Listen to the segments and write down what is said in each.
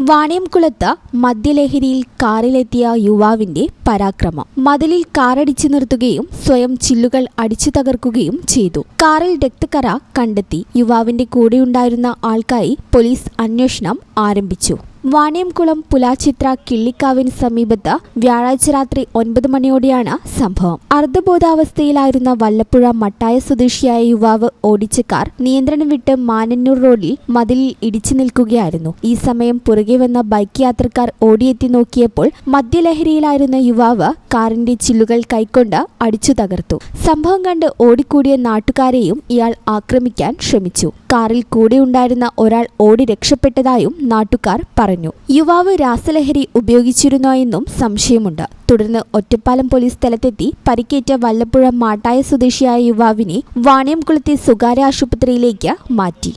വാണിയംകുളത്ത് മദ്യലഹരിയിൽ കാറിലെത്തിയ യുവാവിന്റെ പരാക്രമം. മതിലിൽ കാറടിച്ചു നിർത്തുകയും സ്വയം ചില്ലുകൾ അടിച്ചു തകർക്കുകയും ചെയ്തു. കാറിൽ രക്തക്കറ കണ്ടെത്തി. യുവാവിന്റെ കൂടെയുണ്ടായിരുന്ന ആൾക്കായി പോലീസ് അന്വേഷണം ആരംഭിച്ചു. വാണിയംകുളം പുലാച്ചിത്ര കിള്ളിക്കാവിന് സമീപത്ത് വ്യാഴാഴ്ച രാത്രി 9 മണിയോടെയാണ് സംഭവം. അർദ്ധബോധാവസ്ഥയിലായിരുന്ന വല്ലപ്പുഴ മട്ടായ സ്വദേശിയായ യുവാവ് ഓടിച്ച കാർ നിയന്ത്രണം വിട്ട് മാനന്നൂർ റോഡിൽ മതിലിൽ ഇടിച്ചു നിൽക്കുകയായിരുന്നു. ഈ സമയം പുറകെ വന്ന ബൈക്ക് യാത്രക്കാർ ഓടിയെത്തി നോക്കിയപ്പോൾ മദ്യലഹരിയിലായിരുന്ന യുവാവ് കാറിന്റെ ചില്ലുകൾ കൈക്കൊണ്ട് അടിച്ചു തകർത്തു. സംഭവം കണ്ട് ഓടിക്കൂടിയ നാട്ടുകാരെയും ഇയാൾ ആക്രമിക്കാൻ ശ്രമിച്ചു. കാറിൽ കൂടെയുണ്ടായിരുന്ന ഒരാൾ ഓടി രക്ഷപ്പെട്ടതായും നാട്ടുകാർ പറഞ്ഞു. യുവാവ് രാസലഹരി ഉപയോഗിച്ചിരുന്നോ എന്നും സംശയമുണ്ട്. തുടർന്ന് ഒറ്റപ്പാലം പോലീസ് സ്ഥലത്തെത്തി പരിക്കേറ്റ വല്ലപ്പുഴ മാട്ടായ സ്വദേശിയായ യുവാവിനെ വാണിയംകുളത്തെ സ്വകാര്യ ആശുപത്രിയിലേക്ക് മാറ്റി.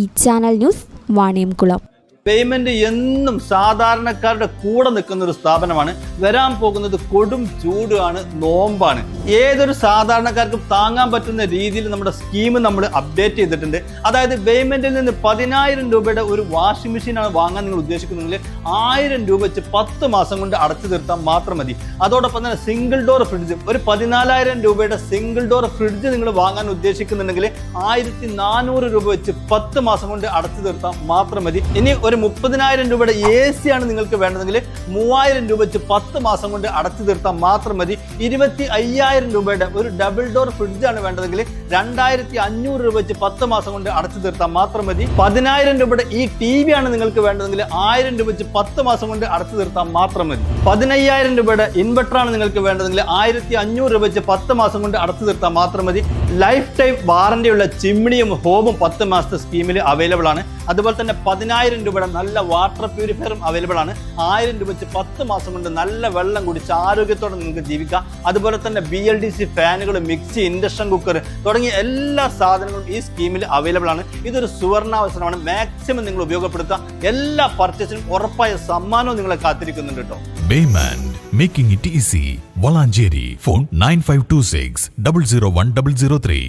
ഈ ചാനൽ ന്യൂസ്, വാണിയംകുളം. പേയ്മെന്റ് എന്നും സാധാരണക്കാരുടെ കൂടെ നിൽക്കുന്ന ഒരു സ്ഥാപനമാണ്. വരാൻ പോകുന്നത് കൊടും ചൂടാണ്, നോമ്പാണ്. ഏതൊരു സാധാരണക്കാർക്കും താങ്ങാൻ പറ്റുന്ന രീതിയിൽ നമ്മുടെ സ്കീം നമ്മൾ അപ്ഡേറ്റ് ചെയ്തിട്ടുണ്ട്. അതായത് പേയ്മെന്റിൽ നിന്ന് 10,000 രൂപയുടെ ഒരു വാഷിംഗ് മെഷീനാണ് വാങ്ങാൻ നിങ്ങൾ ഉദ്ദേശിക്കുന്നെങ്കിൽ 1000 രൂപ വെച്ച് 10 മാസം കൊണ്ട് അടച്ചു തീർത്താൽ മാത്രം മതി. അതോടൊപ്പം തന്നെ സിംഗിൾ ഡോർ ഫ്രിഡ്ജ്, ഒരു 14,000 രൂപയുടെ സിംഗിൾ ഡോർ ഫ്രിഡ്ജ് നിങ്ങൾ വാങ്ങാൻ ഉദ്ദേശിക്കുന്നുണ്ടെങ്കിൽ 1,400 രൂപ വെച്ച് 10 മാസം കൊണ്ട് അടച്ചു തീർത്താൽ മാത്രം മതി. ഇനി ഒരു 30,000 രൂപയുടെ AC ആണ് നിങ്ങൾക്ക് വേണ്ടതെങ്കിൽ 3,000 രൂപ വെച്ച് 10 മാസം കൊണ്ട് അടച്ചു തീർത്താൽ മാത്രം മതി. 25,000 രൂപയുടെ ഒരു ഡബിൾ ഡോർ ഫ്രിഡ്ജ് ആണ് വേണ്ടതെങ്കിൽ 2,500 രൂപ വെച്ച് 10 മാസം കൊണ്ട് അടച്ചു തീർത്താൽ മാത്രം മതി. 10,000 രൂപയുടെ ഈ TV ആണ് നിങ്ങൾക്ക് വേണ്ടതെങ്കിൽ 1,000 രൂപ വെച്ച് 10 മാസം കൊണ്ട് അടച്ചു തീർത്താൽ മാത്രം മതി. 15,000 രൂപയുടെ ഇൻവെർട്ടർ ആണ് നിങ്ങൾക്ക് വേണ്ടതെങ്കിൽ 1,500 രൂപ വെച്ച് 10 മാസം കൊണ്ട് അടച്ചു തീർത്താൽ മാത്രം മതി. ലൈഫ് ടൈം വാറന്റിയുള്ള ചിമ്മിണിയും ഹോമും 10 മാസത്തെ സ്കീമിൽ അവൈലബിൾ ആണ്. അതുപോലെ തന്നെ 10,000 രൂപയുടെ നല്ല വാട്ടർ പ്യൂരിഫയറും അവൈലബിൾ ആണ്. 1,000 രൂപ വെച്ച് 10 മാസം കൊണ്ട് നല്ല വെള്ളം കുടിച്ച് ആരോഗ്യത്തോടെ നിങ്ങൾക്ക് ജീവിക്കാം. അതുപോലെ തന്നെ BLDC ഫാനുകൾ, മിക്സി, ഇൻഡക്ഷൻ കുക്കർ തുടങ്ങിയ എല്ലാ സാധനങ്ങളും ഈ സ്കീമിൽ അവൈലബിൾ ആണ്. ഇതൊരു സുവർണാവസരമാണ്. മാക്സിമം നിങ്ങൾ ഉപയോഗപ്പെടുത്തുക. എല്ലാ പർച്ചേസിനും ഉറപ്പായ സമ്മാനവും നിങ്ങളെ കാത്തിരിക്കുന്നുണ്ട് കേട്ടോ. Baymand, making it easy. Valanjeri. Phone 9526 001 003.